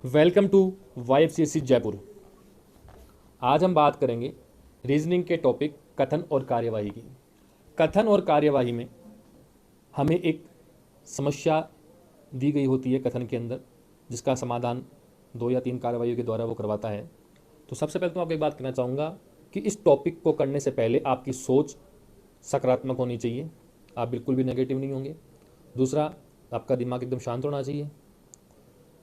Welcome to YFCSC Jaipur. आज हम बात करेंगे रीजनिंग के टॉपिक कथन और कार्यवाही की। कथन और कार्यवाही में हमें एक समस्या दी गई होती है कथन के अंदर, जिसका समाधान 2 या 3 कार्यवाहियों के द्वारा वो करवाता है। तो सबसे पहले तो आपको एक बात कहना चाहूँगा कि इस टॉपिक को करने से पहले आपकी सोच सकारात्मक होनी चाहिए, आप बिल्कुल भी नेगेटिव नहीं होंगे। दूसरा, आपका दिमाग एकदम शांत होना चाहिए,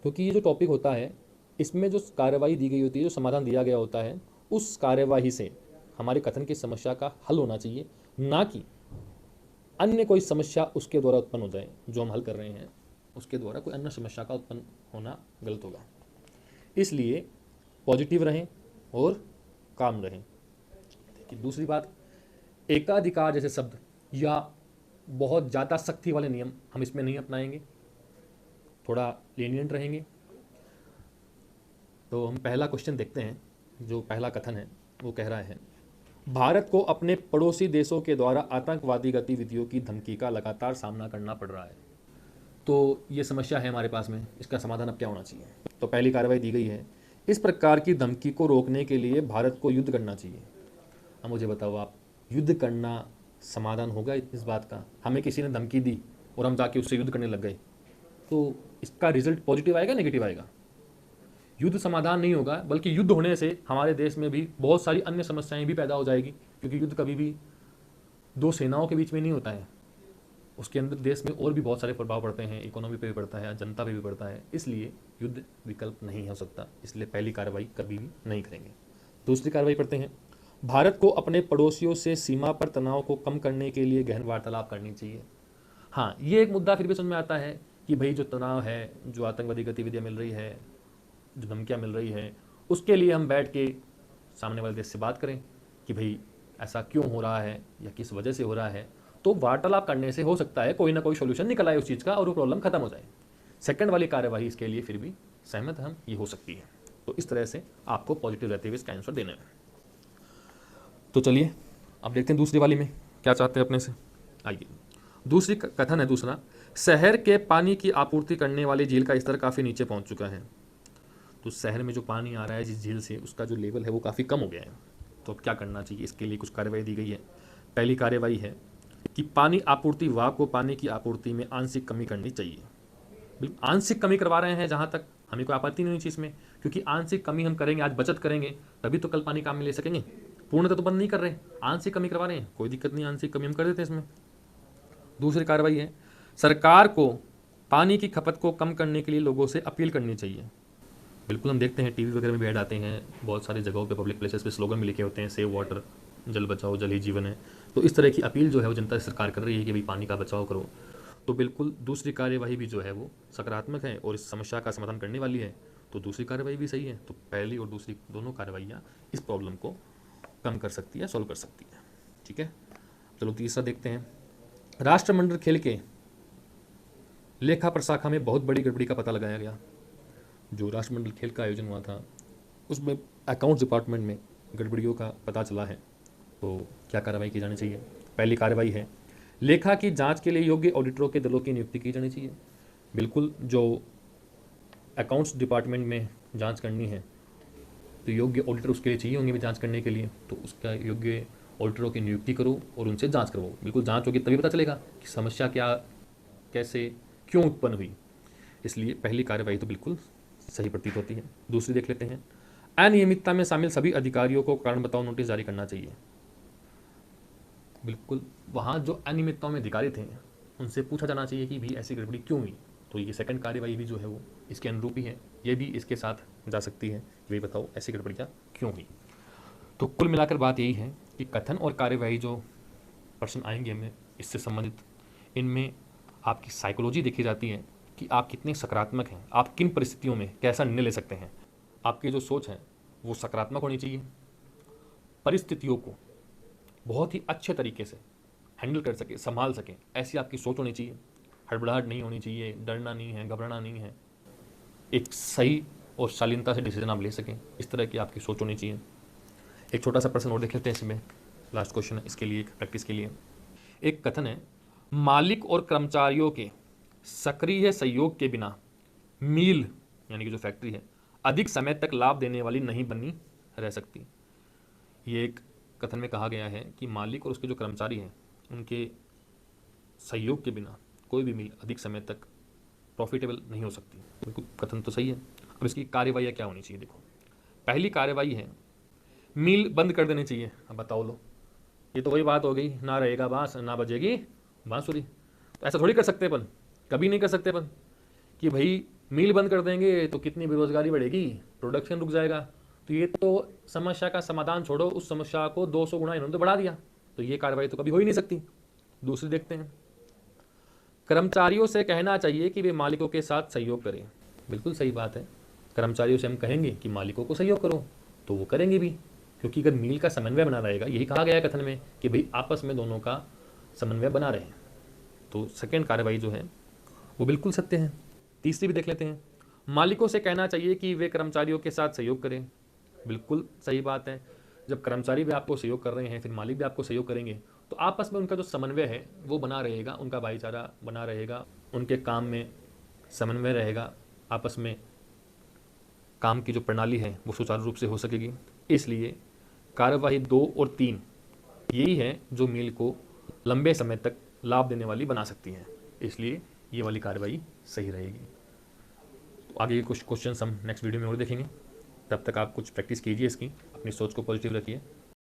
क्योंकि ये जो टॉपिक होता है इसमें जो कार्यवाही दी गई होती है, जो समाधान दिया गया होता है, उस कार्यवाही से हमारे कथन की समस्या का हल होना चाहिए, ना कि अन्य कोई समस्या उसके द्वारा उत्पन्न हो जाए। जो हम हल कर रहे हैं उसके द्वारा कोई अन्य समस्या का उत्पन्न होना गलत होगा। इसलिए पॉजिटिव रहें और काम रहें। देखिए, दूसरी बात, एकाधिकार जैसे शब्द या बहुत ज़्यादा सख्ती वाले नियम हम इसमें नहीं अपनाएंगे, थोड़ा lenient रहेंगे। तो हम पहला क्वेश्चन देखते हैं। जो पहला कथन है वो कह रहा है, भारत को अपने पड़ोसी देशों के द्वारा आतंकवादी गतिविधियों की धमकी का लगातार सामना करना पड़ रहा है। तो ये समस्या है हमारे पास में, इसका समाधान अब क्या होना चाहिए। तो पहली कार्रवाई दी गई है, इस प्रकार की धमकी को रोकने के लिए भारत को युद्ध करना चाहिए। अब मुझे बताओ, आप युद्ध करना समाधान होगा इस बात का? हमें किसी ने धमकी दी और हम जाके उससे युद्ध करने लग गए, तो इसका रिजल्ट पॉजिटिव आएगा नेगेटिव आएगा? युद्ध समाधान नहीं होगा, बल्कि युद्ध होने से हमारे देश में भी बहुत सारी अन्य समस्याएं भी पैदा हो जाएगी, क्योंकि युद्ध कभी भी दो सेनाओं के बीच में नहीं होता है। उसके अंदर देश में और भी बहुत सारे प्रभाव पड़ते हैं, इकोनॉमी पे भी पड़ता है, जनता पे भी पड़ता है। इसलिए युद्ध विकल्प नहीं हो सकता, इसलिए पहली कार्रवाई कभी भी नहीं करेंगे। दूसरी कार्रवाई पढ़ते हैं, भारत को अपने पड़ोसियों से सीमा पर तनाव को कम करने के लिए गहन वार्तालाप करनी चाहिए। हाँ, ये एक मुद्दा फिर भी समझ में आता है कि भाई जो तनाव है, जो आतंकवादी गतिविधियाँ मिल रही है, जो धमकियाँ मिल रही है, उसके लिए हम बैठ के सामने वाले देश से बात करें कि भाई ऐसा क्यों हो रहा है या किस वजह से हो रहा है। तो वार्तालाप करने से हो सकता है कोई ना कोई सोल्यूशन निकल आए उस चीज़ का और वो प्रॉब्लम खत्म हो जाए। सेकंड वाली कार्यवाही इसके लिए फिर भी सहमत हम ये हो सकती है। तो इस तरह से आपको पॉजिटिव रहते हुए इसका आंसर देना है। तो चलिए अब देखते हैं दूसरी वाली में क्या चाहते हैं अपने से। आइए, दूसरी कथन है दूसरा, शहर के पानी की आपूर्ति करने वाली झील का स्तर काफ़ी नीचे पहुंच चुका है। तो शहर में जो पानी आ रहा है जिस झील से, उसका जो लेवल है वो काफ़ी कम हो गया है। तो अब क्या करना चाहिए, इसके लिए कुछ कार्यवाही दी गई है। पहली कार्यवाही है कि पानी आपूर्ति विभाग को पानी की आपूर्ति में आंशिक कमी करनी चाहिए। बिल्कुल आंशिक कमी करवा रहे हैं, जहाँ तक हमें कोई आपत्ति नहीं होनी चाहिए इसमें, क्योंकि आंशिक कमी हम करेंगे, आज बचत करेंगे तभी तो कल पानी काम में ले सकेंगे। पूर्णतः तो बंद नहीं कर रहे, आंशिक कमी करवा रहे हैं, कोई दिक्कत नहीं, आंशिक कमी हम कर देते हैं इसमें। दूसरी कार्रवाई है, सरकार को पानी की खपत को कम करने के लिए लोगों से अपील करनी चाहिए। बिल्कुल हम देखते हैं टीवी वगैरह में भी ऐड आते हैं, बहुत सारी जगहों पे, पब्लिक प्लेसेस पे स्लोगन भी लिखे होते हैं, सेव वाटर, जल बचाओ जल ही जीवन है। तो इस तरह की अपील जो है वो जनता से सरकार कर रही है कि भाई पानी का बचाव करो। तो बिल्कुल दूसरी कार्यवाही भी जो है वो सकारात्मक है और इस समस्या का समाधान करने वाली है। तो दूसरी कार्यवाही भी सही है। तो पहली और दूसरी दोनों कार्यवाहियाँ इस प्रॉब्लम को कम कर सकती है, सॉल्व कर सकती है। ठीक है, चलो तीसरा देखते हैं। राष्ट्रमंडल खेल के लेखा प्रशाखा में बहुत बड़ी गड़बड़ी का पता लगाया गया। जो राष्ट्रमंडल खेल का आयोजन हुआ था उसमें अकाउंट्स डिपार्टमेंट में गड़बड़ियों का पता चला है। तो क्या कार्रवाई की जानी चाहिए? पहली कार्रवाई है, लेखा की जांच के लिए योग्य ऑडिटरों के दलों की नियुक्ति की जानी चाहिए। बिल्कुल, जो अकाउंट्स डिपार्टमेंट में जांच करनी है तो योग्य ऑडिटर उसके लिए चाहिए होंगे भी जांच करने के लिए। तो उसका योग्य ऑडिटरों की नियुक्ति करो और उनसे जांच करवाओ। बिल्कुल जांच होगी तभी पता चलेगा कि समस्या क्या, कैसे, क्यों उत्पन्न हुई। इसलिए पहली कार्यवाही तो बिल्कुल सही प्रतीत होती है। दूसरी देख लेते हैं, अनियमितता में शामिल सभी अधिकारियों को कारण बताओ नोटिस जारी करना चाहिए। बिल्कुल, वहाँ जो अनियमितताओं में अधिकारी थे उनसे पूछा जाना चाहिए कि भी ऐसी गड़बड़ी क्यों हुई। तो ये सेकंड कार्यवाही भी जो है वो इसके अनुरूप ही है, ये भी इसके साथ जा सकती है कि भाई बताओ ऐसी गड़बड़ियाँ क्यों हुई। तो कुल मिलाकर बात यही है कि कथन और कार्यवाही जो प्रश्न आएंगे हमें इससे संबंधित, इनमें आपकी साइकोलॉजी देखी जाती है कि आप कितने सकारात्मक हैं, आप किन परिस्थितियों में कैसा निर्णय ले सकते हैं। आपकी जो सोच है वो सकारात्मक होनी चाहिए, परिस्थितियों को बहुत ही अच्छे तरीके से हैंडल कर सके, संभाल सके, ऐसी आपकी सोच होनी चाहिए। हड़बड़ाहट नहीं होनी चाहिए, डरना नहीं है, घबराना नहीं है, एक सही और शालीनता से डिसीजन आप ले सकें, इस तरह की आपकी सोच होनी चाहिए। एक छोटा सा प्रश्न और देख लेते हैं इसमें, लास्ट क्वेश्चन है इसके लिए, प्रैक्टिस के लिए। एक कथन है, मालिक और कर्मचारियों के सक्रिय सहयोग के बिना मील यानी कि जो फैक्ट्री है अधिक समय तक लाभ देने वाली नहीं बनी रह सकती। ये एक कथन में कहा गया है कि मालिक और उसके जो कर्मचारी हैं उनके सहयोग के बिना कोई भी मिल अधिक समय तक प्रॉफिटेबल नहीं हो सकती। बिल्कुल कथन तो सही है। अब इसकी कार्यवाही क्या होनी चाहिए? देखो, पहली कार्यवाही है मिल बंद कर देनी चाहिए। अब बताओ लो, ये तो वही बात हो गई, ना रहेगा बांस ना बजेगी बांसुरी। तो ऐसा थोड़ी कर सकते अपन, कभी नहीं कर सकते अपन कि भाई मिल बंद कर देंगे तो कितनी बेरोजगारी बढ़ेगी, प्रोडक्शन रुक जाएगा। तो ये तो समस्या का समाधान छोड़ो, उस समस्या को 200 गुना इन्होंने तो बढ़ा दिया। तो ये कार्रवाई तो कभी हो ही नहीं सकती। दूसरी देखते हैं, कर्मचारियों से कहना चाहिए कि वे मालिकों के साथ सहयोग करें। बिल्कुल सही बात है, कर्मचारियों से हम कहेंगे कि मालिकों को सहयोग करो तो वो करेंगे भी, क्योंकि अगर मील का समन्वय बना रहेगा, यही कहा गया है कथन में कि भाई आपस में दोनों का समन्वय बना रहे। तो सेकेंड कार्रवाई जो है वो बिल्कुल सत्य है। तीसरी भी देख लेते हैं, मालिकों से कहना चाहिए कि वे कर्मचारियों के साथ सहयोग करें। बिल्कुल सही बात है, जब कर्मचारी भी आपको सहयोग कर रहे हैं फिर मालिक भी आपको सहयोग करेंगे, तो आपस में उनका जो समन्वय है वो बना रहेगा, उनका भाईचारा बना रहेगा, उनके काम में समन्वय रहेगा, आपस में काम की जो प्रणाली है वो सुचारू रूप से हो सकेगी। इसलिए कार्यवाही 2 और 3 यही है जो मील को लंबे समय तक लाभ देने वाली बना सकती है, इसलिए ये वाली कार्रवाई सही रहेगी। तो आगे कुछ क्वेश्चन हम नेक्स्ट वीडियो में और देखेंगे। तब तक आप कुछ प्रैक्टिस कीजिए इसकी, अपनी सोच को पॉजिटिव रखिए।